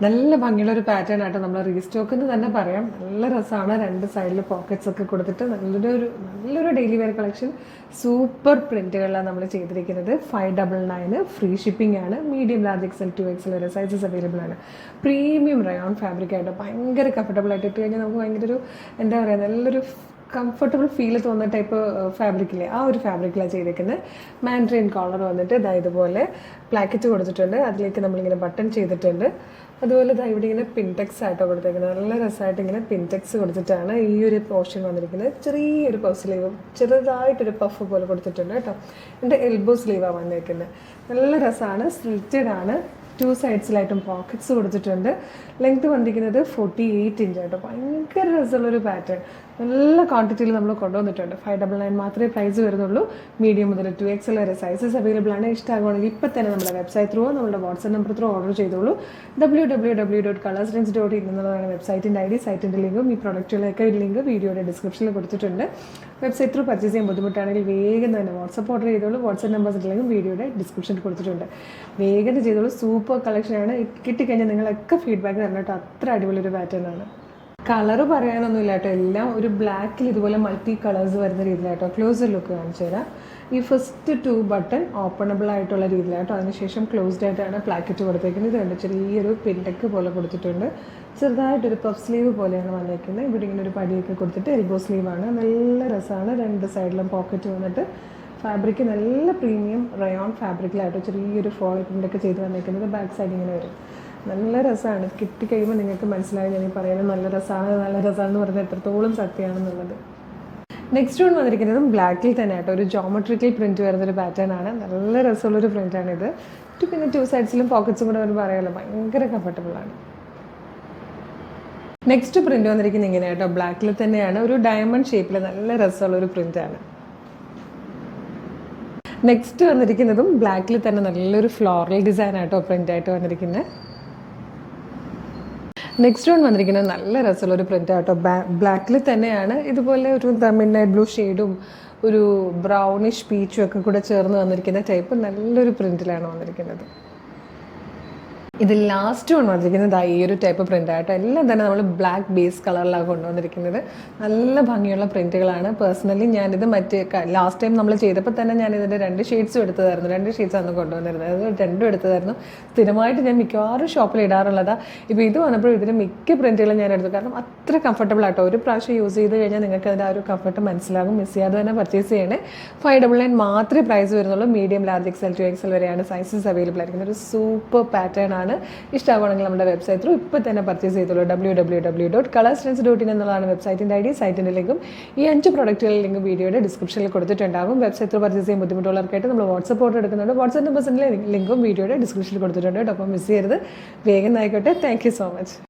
നല്ല ഭംഗിയുള്ള ഒരു പാറ്റേൺ ആയിട്ട് നമ്മൾ റീസ്റ്റോക്ക് എന്ന് തന്നെ പറയാം. നല്ല രസമാണ്. രണ്ട് സൈഡിൽ പോക്കറ്റ്സ് ഒക്കെ കൊടുത്തിട്ട് നല്ലൊരു ഡെയിലി വെയർ കളക്ഷൻ. സൂപ്പർ പ്രിന്റുകളിലാണ് നമ്മൾ ചെയ്തിരിക്കുന്നത്. 599 ഫ്രീ ഷിപ്പിംഗ് ആണ്. മീഡിയം ലാർജ് XL 2XL വരെ സൈസസ് അവൈലബിൾ ആണ്. പ്രീമിയം റയോൺ ഫാബ്രിക് ആയിട്ട് ഭയങ്കര കംഫർട്ടബിൾ ആയിട്ട് ഇട്ട് കഴിഞ്ഞാൽ നമുക്ക് ഭയങ്കര ഒരു എന്താ പറയുക, നല്ലൊരു കംഫർട്ടബിൾ ഫീൽ തോന്നുന്ന ടൈപ്പ് ഫാബ്രിക്കില്ലേ, ആ ഒരു ഫാബ്രിക്കിലാണ് ചെയ്തിരിക്കുന്നത്. മാൻഡ്രിൻ കോളർ വന്നിട്ട് ഇതുപോലെ പ്ലാക്കറ്റ് കൊടുത്തിട്ടുണ്ട്. അതിലേക്ക് നമ്മളിങ്ങനെ ബട്ടൺ ചെയ്തിട്ടുണ്ട്. അതുപോലെ ഇവിടെ ഇങ്ങനെ പിൻടെക്സ് ആയിട്ടോ കൊടുത്തേക്കുന്നത്. നല്ല രസമായിട്ട് ഇങ്ങനെ പിൻടെക്സ് കൊടുത്തിട്ടാണ് ഈ ഒരു പോർഷൻ വന്നിരിക്കുന്നത്. ചെറിയൊരു പഫ് സ്ലീവും ചെറുതായിട്ടൊരു പഫ് പോലെ കൊടുത്തിട്ടുണ്ട് കേട്ടോ. എൻ്റെ എൽബോ സ്ലീവാണ് വന്നിരിക്കുന്നത്. നല്ല രസമാണ്. സ്ലിറ്റഡ് ആണ്. 2 സൈഡ്സിലായിട്ടും പോക്കറ്റ്സ് കൊടുത്തിട്ടുണ്ട്. ലെങ്ത് വന്നിരിക്കുന്നത് 48 ഇഞ്ച് ആട്ടോ. ഭയങ്കര രസമുള്ളൊരു പാറ്റേൺ. നല്ല ക്വാണ്ടിറ്റിയിൽ നമ്മൾ കൊണ്ടുവന്നിട്ടുണ്ട്. 599 മാത്രമേ പ്രൈസ് വരുന്നുള്ളൂ. മീഡിയം മുതൽ 2XL വരെ സൈസസ് അവൈലബിൾ ആണ്. ഇഷ്ടമാകുവാണെങ്കിൽ ഇപ്പം തന്നെ നമ്മുടെ വെബ്സൈറ്റ് ത്രൂ നമ്മുടെ വാട്സ്ആപ്പ് നമ്പർ ത്രൂ ഓർഡർ ചെയ്തോളൂ. www.colorsdance.in എന്നുള്ളതാണ് വെബ്സൈറ്റിൻ്റെ ID. സൈറ്റിൻ്റെ ലിങ്കും ഈ പ്രൊഡക്റ്റുകളൊക്കെ ലിങ്ക് വീഡിയോയുടെ ഡിസ്ക്രിപ്ഷനിൽ കൊടുത്തിട്ടുണ്ട്. വെബ്സൈറ്റ് ത്രൂ പർച്ചേസ് ചെയ്യാൻ ബുദ്ധിമുട്ടാണെങ്കിൽ വേഗം തന്നെ വാട്സ്ആപ്പ് ഓർഡർ ചെയ്തോളൂ. വാട്സ്ആപ്പ് നമ്പേഴ്സിൻ്റെ ലിങ്കും വീഡിയോയുടെ ഡിസ്ക്രിപ്ഷനിൽ കൊടുത്തിട്ടുണ്ട്. വേഗം ചെയ്തോളൂ. സൂപ്പർ കളക്ഷനാണ്. കിട്ടിക്കഴിഞ്ഞാൽ നിങ്ങളൊക്കെ ഫീഡ്ബാക്ക് തരണം കേട്ടോ. അത്ര അടിപൊളിയൊരു പാറ്റേൺ ആണ്. കളറ് പറയാനൊന്നുമില്ല കേട്ടോ. എല്ലാം ഒരു ബ്ലാക്കിൽ ഇതുപോലെ മൾട്ടി കളേഴ്സ് വരുന്ന രീതിയിലാട്ടോ. ക്ലോസർ ലുക്ക് കാണിച്ചു തരാം. ഈ ഫസ്റ്റ് 2 ബട്ടൺ ഓപ്പണബിൾ ആയിട്ടുള്ള രീതിയിലാട്ടോ. അതിനുശേഷം ക്ലോസ്ഡ് ആയിട്ടാണ് പ്ലാക്കറ്റ് കൊടുത്തേക്കുന്നത്. ഇതുണ്ട് ചെറിയൊരു പിൻടെക്ക് പോലെ കൊടുത്തിട്ടുണ്ട്. ചെറുതായിട്ടൊരു പഫ് സ്ലീവ് പോലെയാണ് വന്നേക്കുന്നത്. ഇവിടെ ഇങ്ങനെ ഒരു പടിയൊക്കെ കൊടുത്തിട്ട് എൽബോ സ്ലീവാണ്. നല്ല രസമാണ്. രണ്ട് സൈഡിലും പോക്കറ്റ് വന്നിട്ട് ഫാബ്രിക് നല്ല പ്രീമിയം റയോൺ ഫാബ്രിക്കിലായിട്ടോ ചെറിയൊരു ഫോൾ പ്രിൻ്റൊക്കെ ചെയ്ത് വന്നേക്കുന്നത്. ബാക്ക് സൈഡ് ഇങ്ങനെ വരും. നല്ല രസമാണ്. കിട്ടിക്കഴിയുമ്പോൾ നിങ്ങൾക്ക് മനസ്സിലായി ഞാൻ ഈ പറയുന്നത് നല്ല രസമാണെന്ന് പറയുന്നത് എത്രത്തോളം സത്യമാണെന്നുള്ളത്. നെക്സ്റ്റ് വൺ വന്നിരിക്കുന്നതും ബ്ലാക്കിൽ തന്നെ ആട്ടോ. ഒരു ജോമെട്രിക്കൽ പ്രിൻറ്റ് വരുന്നൊരു പാറ്റേൺ ആണ്. നല്ല രസമുള്ളൊരു പ്രിൻ്റാണിത്. പിന്നെ 2 സൈഡ്സിലും പോക്കറ്റ്സും കൂടെ ഒരു പറയാമല്ലോ, ഭയങ്കര കംഫർട്ടബിളാണ്. നെക്സ്റ്റ് പ്രിൻറ്റ് വന്നിരിക്കുന്നത് ഇങ്ങനെ കേട്ടോ. ബ്ലാക്കിൽ തന്നെയാണ്. ഒരു ഡയമണ്ട് ഷേപ്പിൽ നല്ല രസമുള്ളൊരു പ്രിൻ്റാണ്. നെക്സ്റ്റ് വന്നിരിക്കുന്നതും ബ്ലാക്കിൽ തന്നെ നല്ലൊരു ഫ്ലോറൽ ഡിസൈൻ ആയിട്ടോ പ്രിൻ്റായിട്ട് വന്നിരിക്കുന്നത്. നെക്സ്റ്റ് വൺ വന്നിരിക്കുന്നത് നല്ല രസമുള്ളൊരു പ്രിൻ്റ് ആട്ടോ. ബ്ലാക്കിൽ തന്നെയാണ്. ഇതുപോലെ ഒരു മിഡ്നൈറ്റ് ബ്ലൂ ഷെയ്ഡും ഒരു ബ്രൗണിഷ് പീച്ചും ഒക്കെ കൂടെ ചേർന്ന് വന്നിരിക്കുന്ന ടൈപ്പ് നല്ലൊരു പ്രിൻറ്റിലാണ് വന്നിരിക്കുന്നത്. ഇത് ലാസ്റ്റ് വൺ വന്നിരിക്കുന്നത് ഈ ഒരു ടൈപ്പ് പ്രിൻ്റ് ആയിട്ടോ. എല്ലാം തന്നെ നമ്മൾ ബ്ലാക്ക് ബേസ് കളറിലാണ് കൊണ്ടുവന്നിരിക്കുന്നത്. നല്ല ഭംഗിയുള്ള പ്രിൻറ്റുകളാണ്. പേഴ്സണലി ഞാനിത് ലാസ്റ്റ് ടൈം നമ്മൾ ചെയ്തപ്പോൾ തന്നെ ഞാനിതിൻ്റെ 2 ഷെയ്ഡ്സും എടുത്തതായിരുന്നു. 2 ഷെയ്ഡ്സാണ് കൊണ്ടുവന്നിരുന്നത്. അത് 2 എടുത്തതായിരുന്നു. സ്ഥിരമായിട്ട് ഞാൻ മിക്കവാറും ഷോപ്പിൽ ഇടാറുള്ളതാണ്. ഇപ്പോൾ ഇത് വന്നപ്പോൾ ഇതിന് മിക്ക പ്രിൻറ്റുകളും ഞാൻ എടുത്തു. കാരണം അത്ര കംഫർട്ടബിൾ ആട്ടോ. ഒരു പ്രാവശ്യം യൂസ് ചെയ്ത് കഴിഞ്ഞാൽ നിങ്ങൾക്ക് അതിൻ്റെ ആ ഒരു കംഫർട്ട് മനസ്സിലാകും. മിസ് ചെയ്യാതെ തന്നെ പർച്ചേസ് ചെയ്യണേ. 599 മാത്രമേ പ്രൈസ് വരുന്നുള്ളൂ. മീഡിയം ലാർജ് XL 2XL വരെയാണ് സൈസസ് അവൈലബിൾ ആയിരിക്കുന്നത്. ഒരു സൂപ്പർ പാറ്റേൺ ആണ്. ഇഷ്ടമാണെങ്കിൽ നമ്മുടെ വെബ്സൈറ്റ് ത്രൂ ഇപ്പോൾ തന്നെ പർച്ചേസ് ചെയ്തോളൂ. www.colorsdance.in എന്നുള്ളതാണ് വെബ്സൈറ്റിൻ്റെ ID. സൈറ്റിൻ്റെ ലിങ്കും ഈ 5 പ്രൊഡക്റ്റുകളുടെ ലിങ്ക് വീഡിയോയുടെ ഡിസ്ക്രിപ്ഷനിൽ കൊടുത്തിട്ടുണ്ടാകും. വെബ്സൈറ്റ് ത്രൂ പർച്ചേസ് ചെയ്യാൻ ബുദ്ധിമുട്ടുള്ളവർക്കായിട്ട് നമ്മൾ വാട്സ്ആപ്പ് ഓർഡർ എടുക്കുന്നുണ്ട്. വാട്സ്ആപ്പ് നമ്പേഴ്സിൻ്റെ ലിങ്കും വീഡിയോയുടെ ഡിസ്ക്രിപ്ഷനിൽ കൊടുത്തിട്ടുണ്ട്. അപ്പോൾ മിസ് ചെയ്യരുത്. വേഗം ആയിക്കോട്ടെ. Thank you so much.